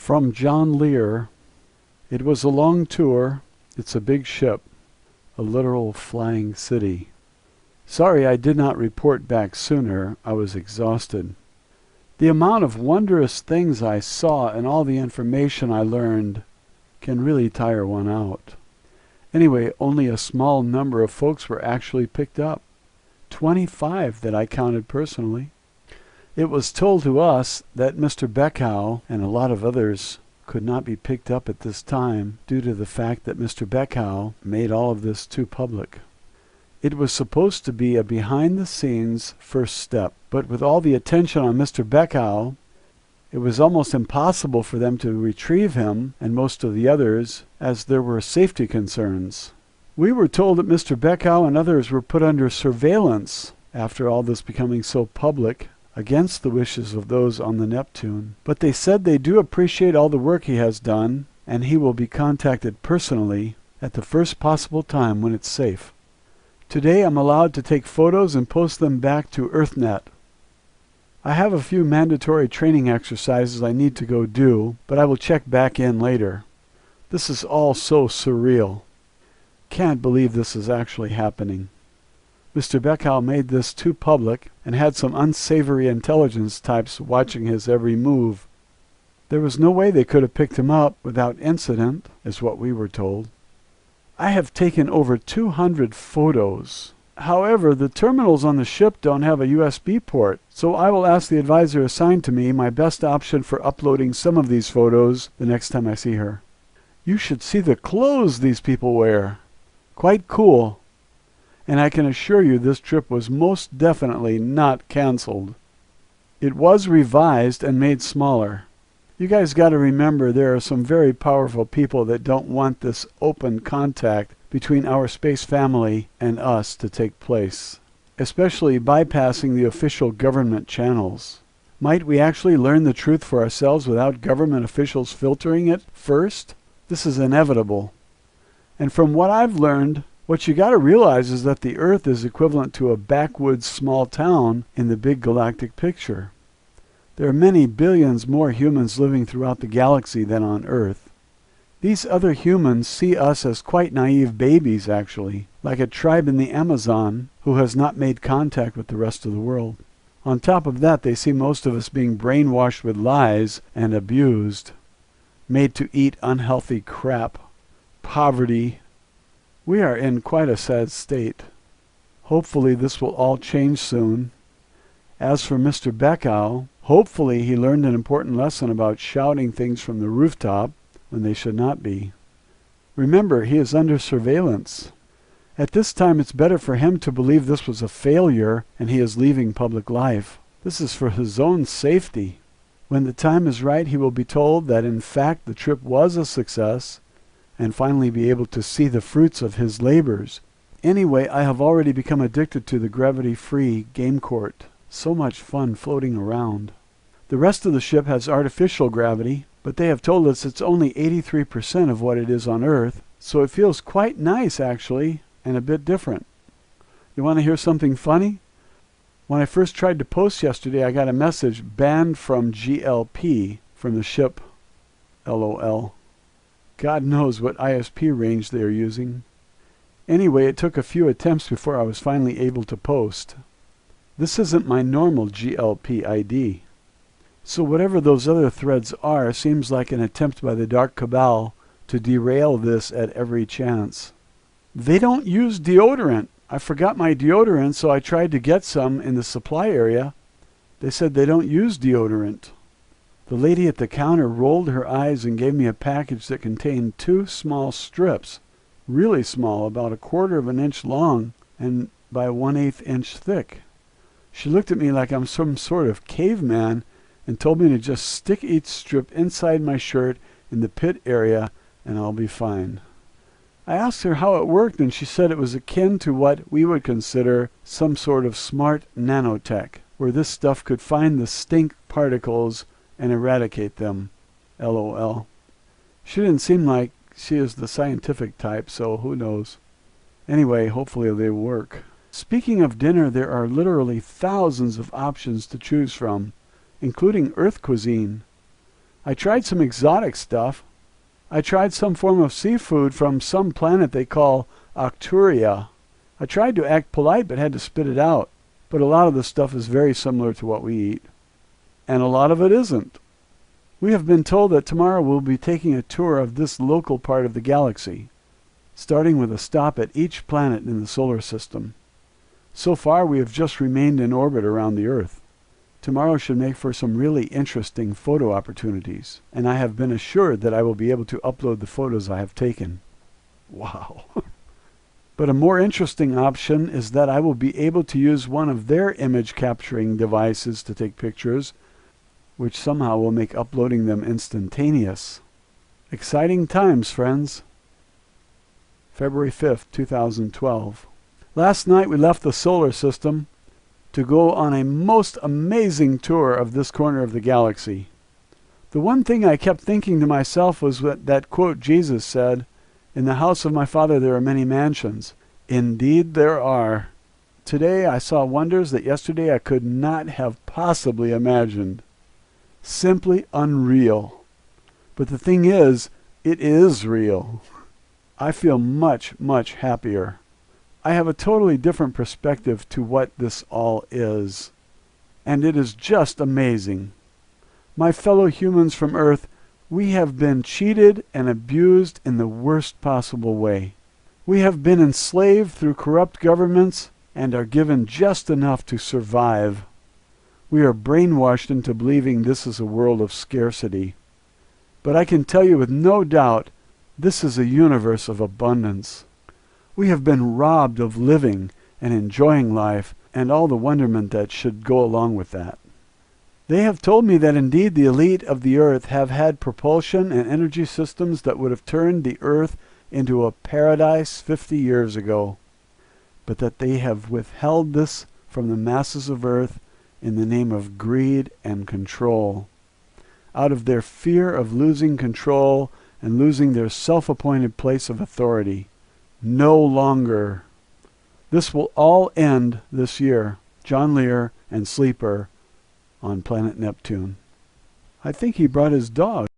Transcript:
From John Lear. It was a long tour. It's a big ship. A literal flying city. Sorry I did not report back sooner. I was exhausted. The amount of wondrous things I saw and all the information I learned can really tire one out. Anyway, only a small number of folks were actually picked up. 25 that I counted personally. It was told to us that Mr. Beckow and a lot of others could not be picked up at this time due to the fact that Mr. Beckow made all of this too public. It was supposed to be a behind-the-scenes first step, but with all the attention on Mr. Beckow, it was almost impossible for them to retrieve him and most of the others, as there were safety concerns. We were told that Mr. Beckow and others were put under surveillance after all this becoming so public, against the wishes of those on the Neptune. But they said they do appreciate all the work he has done, and he will be contacted personally at the first possible time when it's safe. Today I'm allowed to take photos and post them back to EarthNet. I have a few mandatory training exercises I need to go do, but I will check back in later. This is all so surreal. Can't believe this is actually happening. Mr. Beckow made this too public and had some unsavory intelligence types watching his every move. There was no way they could have picked him up without incident, is what we were told. I have taken over 200 photos. However, the terminals on the ship don't have a USB port, so I will ask the advisor assigned to me my best option for uploading some of these photos the next time I see her. You should see the clothes these people wear. Quite cool. And I can assure you this trip was most definitely not canceled. It was revised and made smaller. You guys got to remember there are some very powerful people that don't want this open contact between our space family and us to take place, especially bypassing the official government channels. Might we actually learn the truth for ourselves without government officials filtering it first? This is inevitable. And from what I've learned, what you got to realize is that the Earth is equivalent to a backwoods small town in the big galactic picture. There are many billions more humans living throughout the galaxy than on Earth. These other humans see us as quite naive babies, actually, like a tribe in the Amazon who has not made contact with the rest of the world. On top of that, they see most of us being brainwashed with lies and abused, made to eat unhealthy crap, poverty. We are in quite a sad state. Hopefully this will all change soon. As for Mr. Beckow, hopefully he learned an important lesson about shouting things from the rooftop when they should not be. Remember, he is under surveillance. At this time it's better for him to believe this was a failure and he is leaving public life. This is for his own safety. When the time is right, he will be told that in fact the trip was a success and finally be able to see the fruits of his labors. Anyway, I have already become addicted to the gravity-free game court. So much fun floating around. The rest of the ship has artificial gravity, but they have told us it's only 83% of what it is on Earth, so it feels quite nice actually, and a bit different. You want to hear something funny? When I first tried to post yesterday, I got a message banned from GLP from the ship. LOL. God knows what ISP range they are using. Anyway, it took a few attempts before I was finally able to post. This isn't my normal GLP ID. So whatever those other threads are seems like an attempt by the Dark Cabal to derail this at every chance. They don't use deodorant. I forgot my deodorant, so I tried to get some in the supply area. They said they don't use deodorant. The lady at the counter rolled her eyes and gave me a package that contained 2 small strips, really small, about 1/4 of an inch long and by 1/8 inch thick. She looked at me like I'm some sort of caveman and told me to just stick each strip inside my shirt in the pit area and I'll be fine. I asked her how it worked and she said it was akin to what we would consider some sort of smart nanotech, where this stuff could find the stink particles and eradicate them. LOL. She didn't seem like she is the scientific type, so who knows. Anyway, hopefully they work. Speaking of dinner, there are literally thousands of options to choose from, including Earth cuisine. I tried some exotic stuff. I tried some form of seafood from some planet they call Arcturia. I tried to act polite but had to spit it out. But a lot of the stuff is very similar to what we eat. And a lot of it isn't. We have been told that tomorrow we'll be taking a tour of this local part of the galaxy, starting with a stop at each planet in the solar system. So far we have just remained in orbit around the Earth. Tomorrow should make for some really interesting photo opportunities, and I have been assured that I will be able to upload the photos I have taken. Wow. But a more interesting option is that I will be able to use one of their image capturing devices to take pictures, which somehow will make uploading them instantaneous. Exciting times, friends. February 5th, 2012. Last night we left the solar system to go on a most amazing tour of this corner of the galaxy. The one thing I kept thinking to myself was that quote Jesus said, "In the house of my Father there are many mansions." Indeed there are. Today I saw wonders that yesterday I could not have possibly imagined. Simply unreal. But the thing is, it is real. I feel much, much happier. I have a totally different perspective to what this all is. And it is just amazing. My fellow humans from Earth, we have been cheated and abused in the worst possible way. We have been enslaved through corrupt governments and are given just enough to survive. We are brainwashed into believing this is a world of scarcity. But I can tell you with no doubt, this is a universe of abundance. We have been robbed of living and enjoying life and all the wonderment that should go along with that. They have told me that indeed the elite of the Earth have had propulsion and energy systems that would have turned the Earth into a paradise 50 years ago, but that they have withheld this from the masses of Earth in the name of greed and control. Out of their fear of losing control and losing their self-appointed place of authority. No longer. This will all end this year. John Lear and Sleeper on planet Neptune. I think he brought his dog.